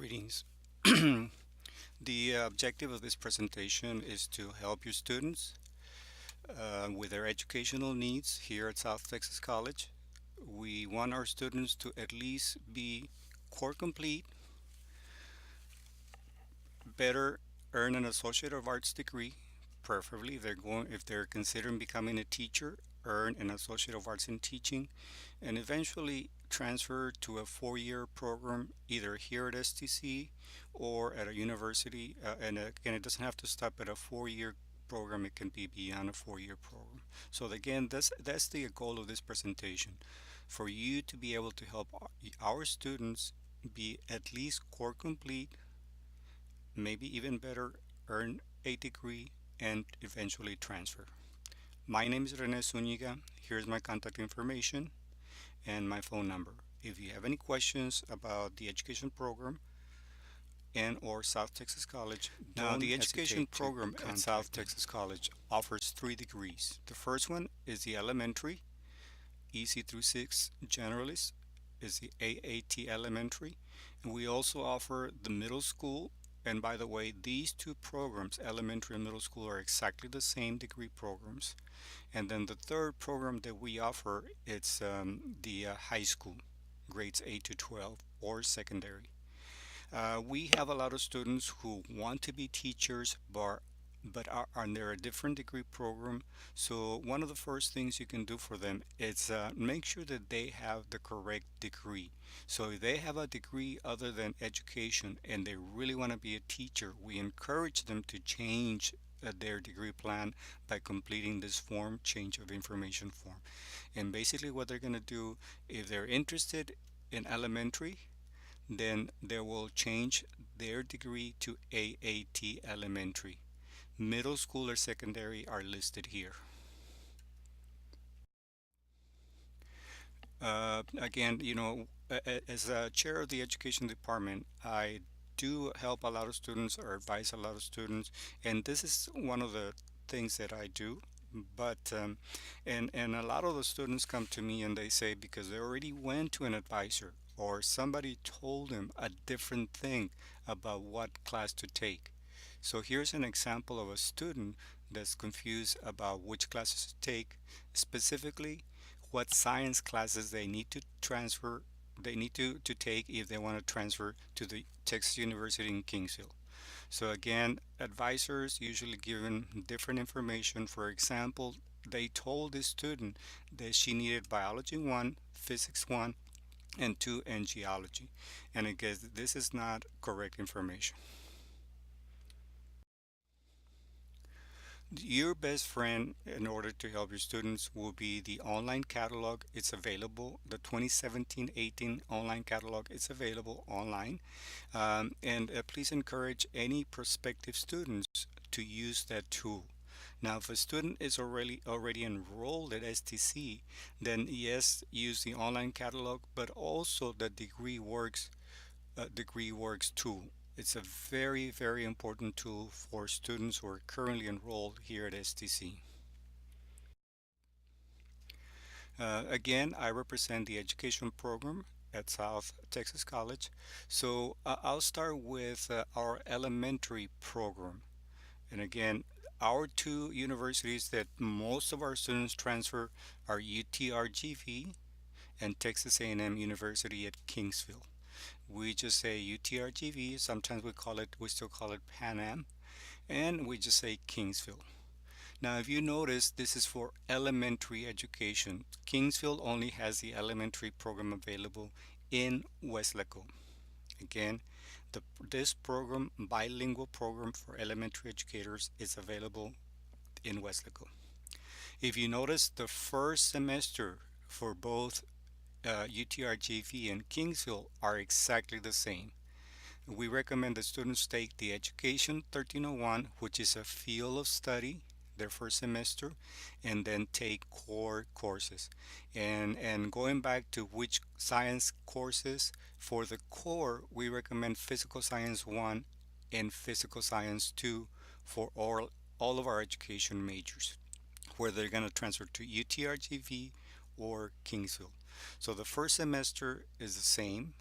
Greetings. The objective of this presentation is to help your students with their educational needs here at South Texas College. We want our students to at least be core complete, better earn an Associate of Arts degree, preferably if they're considering becoming a teacher, earn an Associate of Arts in Teaching, and eventually transfer to a four-year program either here at STC or at a university. And again, it doesn't have to stop at a four-year program. It can be beyond a four-year program. So again, that's the goal of this presentation, for you to be able to help our students be at least core complete, maybe even better, earn a degree and eventually transfer. My name is Rene Zuniga. Here's my contact information and my phone number. If you have any questions about the education program and or South Texas College, now the education program at South Texas College offers three degrees. The first one is the elementary, EC through 6 generalist, is the AAT elementary, and we also offer the middle school. And by the way, these two programs, elementary and middle school, are exactly the same degree programs. And then the third program that we offer, it's the high school, grades 8 to 12, or secondary. We have a lot of students who want to be teachers, but are under a different degree program. So one of the first things you can do for them is make sure that they have the correct degree. So if they have a degree other than education and they really want to be a teacher, we encourage them to change their degree plan by completing this form, change of information form. And basically what they're going to do, if they're interested in elementary, then they will change their degree to AAT elementary. Middle school or secondary are listed here. Again, as a chair of the education department, I do help a lot of students or advise a lot of students, and this is one of the things that I do. But and a lot of the students come to me and they say, because they already went to an advisor or somebody told them a different thing about what class to take. So here's an example of a student that's confused about which classes to take, specifically what science classes they need to take if they want to transfer to the Texas University in Kingsville. So again, advisors usually given different information. For example, they told the student that she needed biology 1, physics 1, and 2, and geology. And I guess this is not correct information. Your best friend in order to help your students will be the online catalog. It's available. The 2017-18 online catalog is available online. And please encourage any prospective students to use that tool. Now, if a student is already enrolled at STC, then yes, use the online catalog, but also the DegreeWorks tool. It's a very, very important tool for students who are currently enrolled here at STC. Again, I represent the education program at South Texas College. So I'll start with our elementary program. And again, our two universities that most of our students transfer are UTRGV and Texas A&M University at Kingsville. We just say UTRGV, sometimes we still call it Pan Am, and we just say Kingsville. Now, if you notice, this is for elementary education. Kingsville only has the elementary program available in Weslaco. Again, this program, bilingual program for elementary educators, is available in Weslaco. If you notice, the first semester for both UTRGV and Kingsville are exactly the same. We recommend that students take the Education 1301, which is a field of study, their first semester, and then take core courses. And going back to which science courses, for the core, we recommend Physical Science 1 and Physical Science 2 for all of our education majors, where they're going to transfer to UTRGV or Kingsville. So the first semester is the same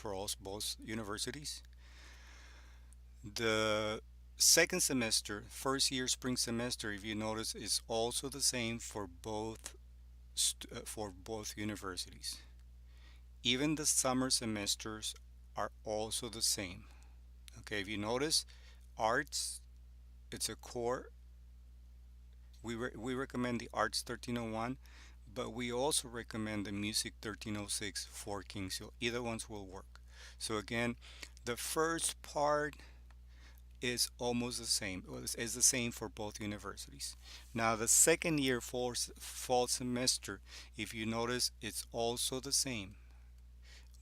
for both universities. The second semester, first year spring semester, if you notice, is also the same for both universities. Even the summer semesters are also the same. Okay, if you notice, arts, it's a core. We recommend the arts 1301, but we also recommend the music 1306 for Kingsville. Either ones will work. So again, the first part is almost the same. Well, it's the same for both universities. Now the second year fall semester, if you notice, it's also the same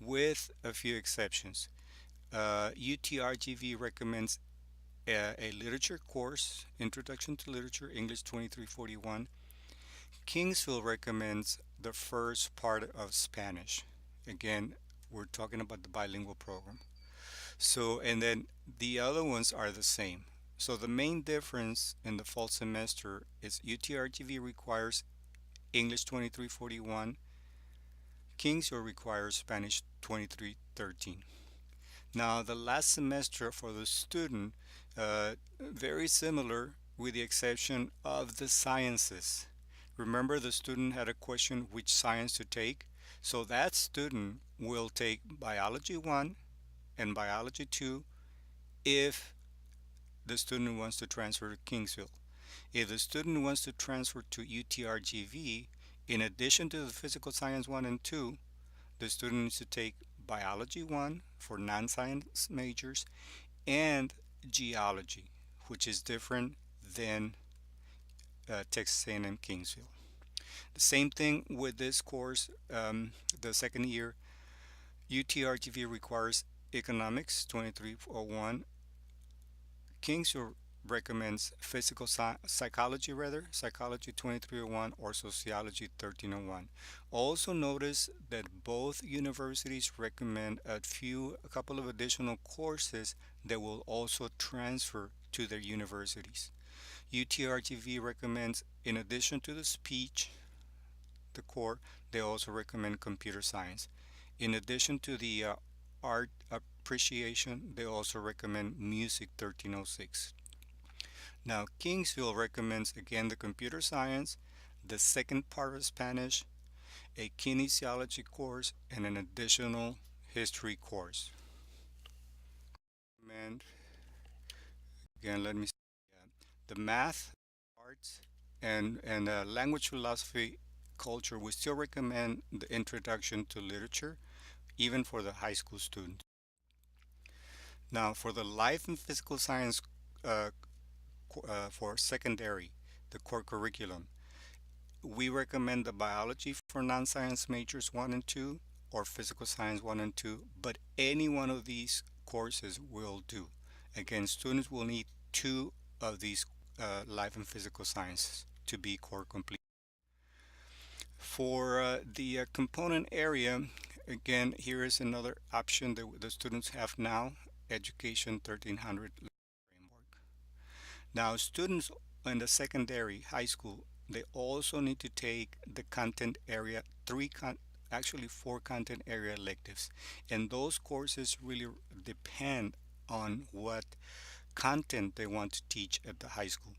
with a few exceptions. UTRGV recommends a literature course, Introduction to Literature, English 2341. Kingsville recommends the first part of Spanish. Again, we're talking about the bilingual program. So, and then the other ones are the same. So the main difference in the fall semester is UTRGV requires English 2341, Kingsville requires Spanish 2313. Now, the last semester for the student, very similar with the exception of the sciences. Remember, the student had a question which science to take. So that student will take Biology 1 and Biology 2 if the student wants to transfer to Kingsville. If the student wants to transfer to UTRGV, in addition to the Physical Science 1 and 2, the student needs to take Biology 1 for non-science majors and Geology, which is different than Texas A&M Kingsville. The same thing with this course, the second year, UTRGV requires Economics 2301. Kingsville recommends psychology, psychology 2301 or sociology 1301. Also notice that both universities recommend a couple of additional courses that will also transfer to their universities. UTRGV recommends, in addition to the speech, the core, they also recommend computer science. In addition to the art appreciation, they also recommend music 1306. Now, Kingsville recommends again the computer science, the second part of Spanish, a kinesiology course, and an additional history course. And again, let me see. The math, arts, and language philosophy culture, we still recommend the introduction to literature, even for the high school student. Now, for the life and physical science uh, for secondary, the core curriculum, we recommend the biology for non-science majors 1 and 2 or physical science 1 and 2, but any one of these courses will do. Again, students will need two of these life and physical sciences to be core complete. For the component area, again, here is another option that the students have now, Education 1300 framework. Now, students in the secondary high school, they also need to take the content area, actually four content area electives. And those courses really depend on what content they want to teach at the high school.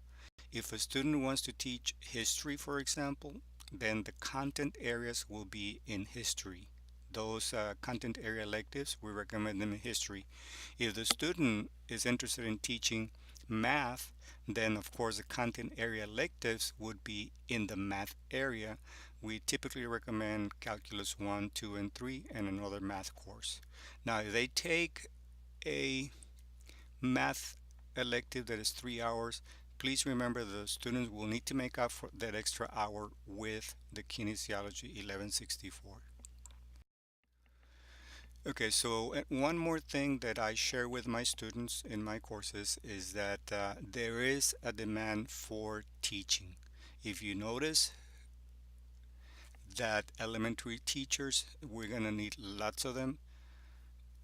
If a student wants to teach history, for example, then the content areas will be in history. Those content area electives, we recommend them in history. If the student is interested in teaching math, then of course the content area electives would be in the math area. We typically recommend Calculus 1, 2, and 3 and another math course. Now, if they take a math elective that is 3 hours, please remember the students will need to make up for that extra hour with the kinesiology 1164. Okay, so one more thing that I share with my students in my courses is that there is a demand for teaching. If you notice that elementary teachers, we're going to need lots of them.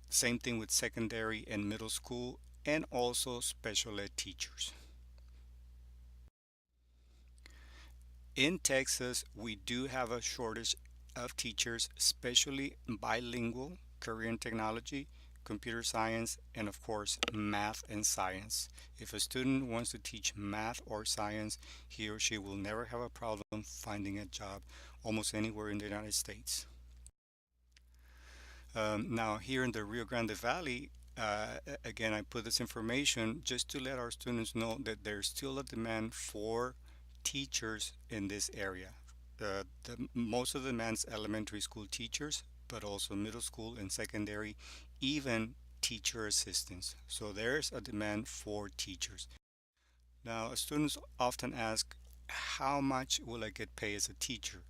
Same thing with secondary and middle school, and also special ed teachers. In Texas, we do have a shortage of teachers, especially bilingual, career and technology. computer science, and of course, math and science. If a student wants to teach math or science, he or she will never have a problem finding a job almost anywhere in the United States. Now, here in the Rio Grande Valley, again, I put this information just to let our students know that there's still a demand for teachers in this area. Most of the demand's elementary school teachers, but also middle school and secondary, even teacher assistants. So there's a demand for teachers. Now, students often ask, how much will I get paid as a teacher?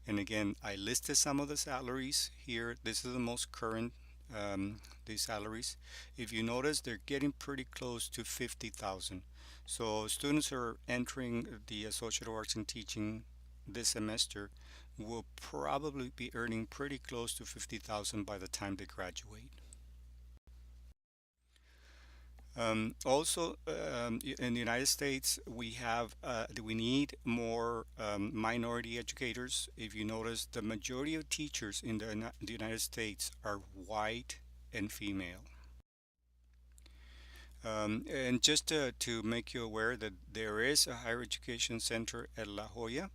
And again, I listed some of the salaries here. This is the most current, these salaries. If you notice, they're getting pretty close to 50,000. So students who are entering the Associate of Arts in Teaching this semester will probably be earning pretty close to 50,000 by the time they graduate. Also, in the United States, we need more minority educators. If you notice, the majority of teachers in the United States are white and female. And just to make you aware that there is a higher education center at La Jolla.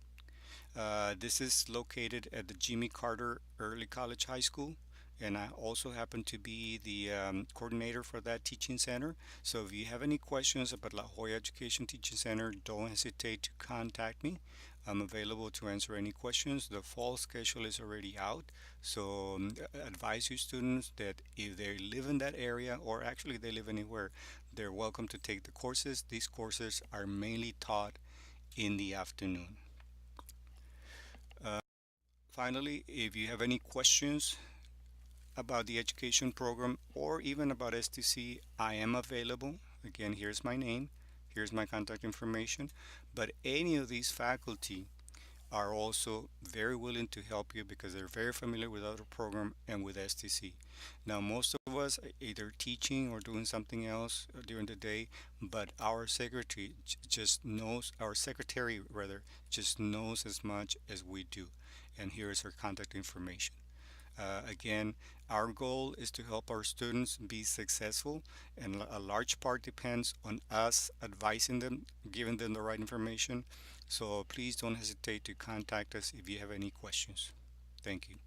This is located at the Jimmy Carter Early College High School, and I also happen to be the coordinator for that teaching center. So if you have any questions about La Jolla Education Teaching Center, don't hesitate to contact me. I'm available to answer any questions. The fall schedule is already out, so advise your students that if they live in that area or actually they live anywhere, they're welcome to take the courses. These courses are mainly taught in the afternoon. Uh, Finally, if you have any questions about the education program or even about STC, I am available. Again, here's my name, here's my contact information. But any of these faculty are also very willing to help you because they're very familiar with our program and with STC. Now, most of us are either teaching or doing something else during the day, but our secretary our secretary rather, just knows as much as we do. And here is her contact information. Again, our goal is to help our students be successful, and a large part depends on us advising them, giving them the right information. So please don't hesitate to contact us if you have any questions. Thank you.